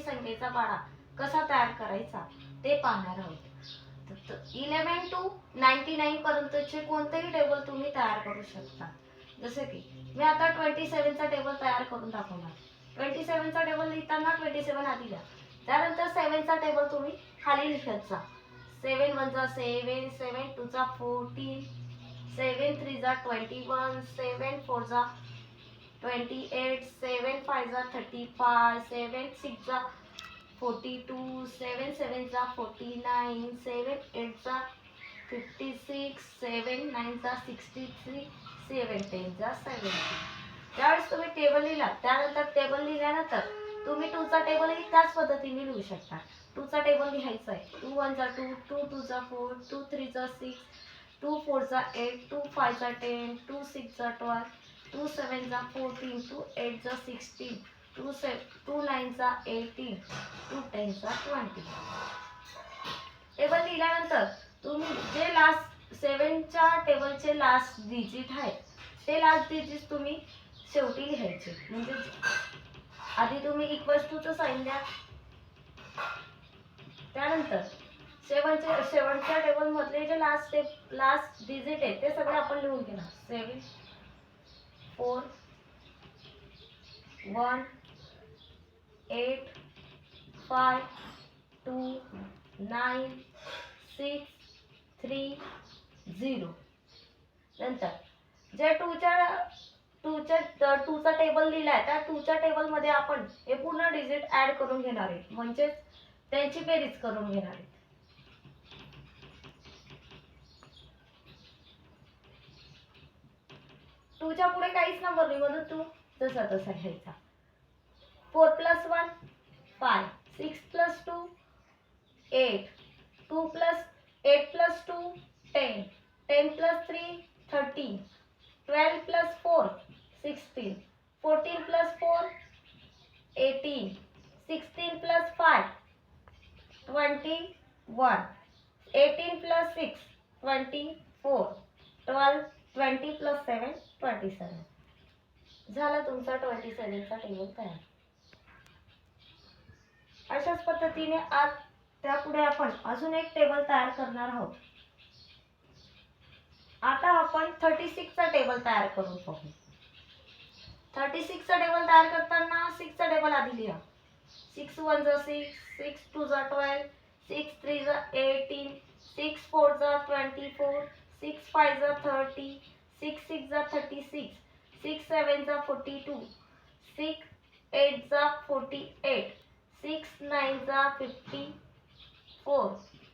संख्येचा पाढा कसा तयार करायचा ते पाहणार आहोत. 11 to 99 पर्यंतचे कोणतेही टेबल तुम्ही तयार करू शकता. जसे की मी आता 27 चा टेबल तयार करून दाखवणार. 27 चा टेबल लिहिताना 27 आधी लिहा, त्यानंतर 7 चा टेबल तुम्ही खाली लिखत जा. 7 1 जा 7, 7 2 जा 14, 7 3 जा 21, 7 4 जा 28, 7 5 जा 35, 7 6 जा 42, 7 7 जा 49, 7 8 जा 56, 7 9 जा 63, 7 10 जा 70. ज्यावेळेस तुम्ही टेबल लिहिला त्यानंतर टेबल लिहिल्यानंतर तुम्ही 2 चा टेबलही त्याच पद्धतीने लिहू शकता. 2 चा टेबल लिहायचा आहे. 2 1 जा 2, 2 2 जा 4, 2 3 जा 6, 2 4 जा 8, 2 5 जा 10, 2 6 जा 12, 2 7 जा 14, 2 8 जा 16, 2 9 जा 18, 2 10 जा 20. टेबल लिहिल्यानंतर तुम्ही जे लास्ट 7 च्या टेबलचे लास्ट डिजिट आहे ते लास्ट डिजिट तुम्ही शेवटी लिहायचे. म्हणजे आधी तुम्ही इक्वल्स टू चं साइन द्या, त्यानंतर शेवटच्या टेबल मधले जे लास्ट डिजिट आहे ते सगळे आपण लिहून घेणार. 7 4 1 8 5 2 9 6 3 0. नंतर जे 2 चा टेबल लिहिलाय त्या 2 च्या टेबल मध्ये आपण हे पूर्ण डिजिट ऍड करून घेणार आहे, म्हणजे त्यांची बेरीज करून घेणार आहे. टू च्या पुढे काहीच नंबर नाही म्हणून 2 तसा घ्यायचा. 4 + 1 5, 6 + 2 8, 2 + 8 + 2 10, 10 + 3 13, 12 + 4 16, 14 + 4 18, 16 + 5 21, 18 + 6 24, 12 20 + 7 27. झाला तुमचा 27 चा टेबल तयार. अशाच पद्धतीने आज त्यापुढे आपण अजून एक टेबल तयार करणार आहोत. आता आपण 36 चा टेबल तयार करून पाहू. 36 चा टेबल तयार करताना 6 चा टेबल आधी लिहा. 6 1 जा 6, 6 2 जा 12, 6 3 जा 18, 6 4 जा 24, 6 5 जा 30, 6 6 जा 36, 6 7 जा 42, 6 8 जा 48, 6 9 जा 54,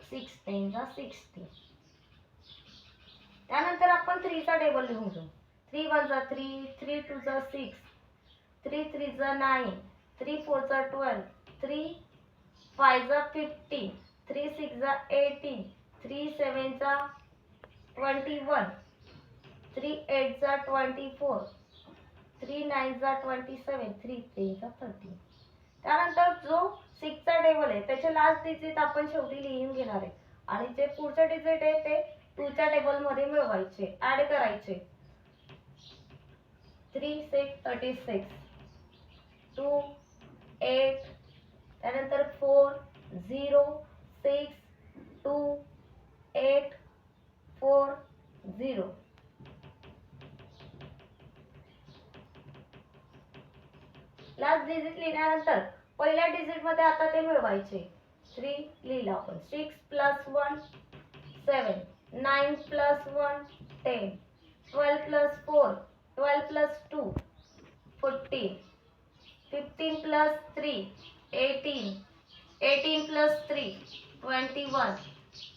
6 10 जा 60. त्यानंतर आपण 3 चा टेबल लिहून घेऊ. 3 1 जा 3, 3 2 जा 6, 3 3 जा 9, 3 4 जा 12, 3 5 जा 15, 3 6 जा 18, 3 7 जा 21, 3 8 जा 24, 3 9 जा 27, 3 10 जा 30. त्यानंतर जो 6 चा टेबल आहे त्याचे लास्ट डिजिट आपण शेवटी लिहून घेणार आहे आणि जे पुढचे डिजिट आहे ते 2 च्या टेबल मध्ये मिळवायचे, ऍड करायचे. 3 6 36, 2 8, त्यानंतर 4 0 6 2 8 4 0. लास्ट डिजिट लिहिल्यानंतर पहिल्या डिजिट मध्ये आता ते मिळवायचे. 3 लिहिला आपण. 6 + 1 7, 9 + 1 10, 12 + 4 12 + 2 14, 15 + 3 18, 18 + 3 21,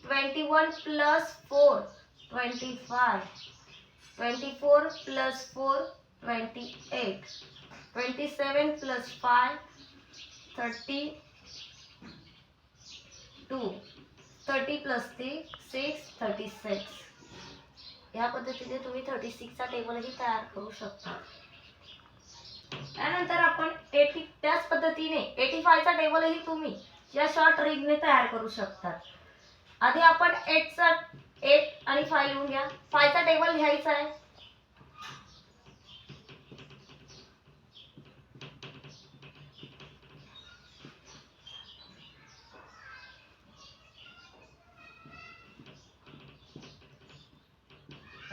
21 + 4 25, 24 + 4 28, 27 + 5 32, 30 + 3 6 36. या पद्धतीने तुम्ही 36 चा टेबलही तयार करू शकता. त्यानंतर आपण त्याच पद्धतीने 85 चा टेबलही तुम्ही या शॉर्ट रिगने तयार करू शकता. आधी आपण 8 आणि 5 लिहून घ्या. 5 चा टेबल लिहायचा आहे.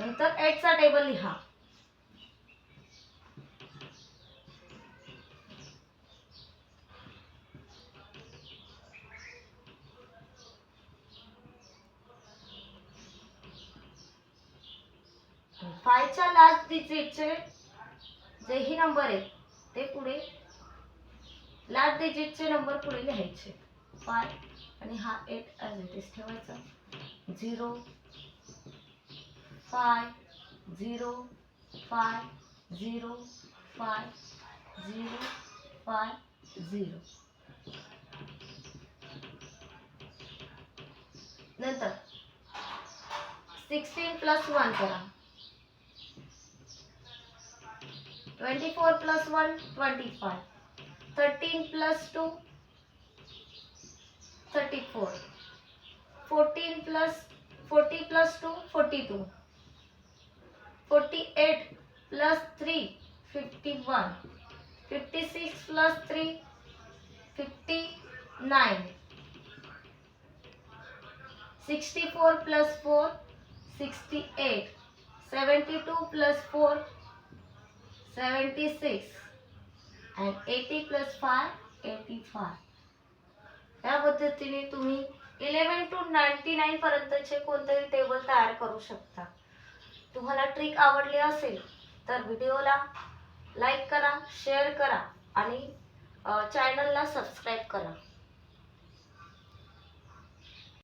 नंतर 8 चा टेबल लिहा. फायच्या लास्ट डिजिटचे जेही नंबर आहेत ते पुढे लास्ट डिजिटचे नंबर पुढे लिहायचे. 5 आणि हा 8 ॲज इट इज ठेवायचा. 0 5 0 5 0 5 0 5 0. नंतर 16 प्लस 1 करा. 24 plus 1 25. 13 plus 2 34. 40 plus 2 42. 48 plus 3 51. 56 plus 3 59. 64 plus 4 68. 72 plus 4 76. and 80 plus 5 85. या पद्धतीने तुम्ही 11 to 99 पर्यंतचे कोणतेही टेबल तयार करू शकता. तुम्हाला ट्रिक आवडली असेल तर व्हिडिओला लाईक करा, शेअर करा आणि चॅनलला सबस्क्राईब करा.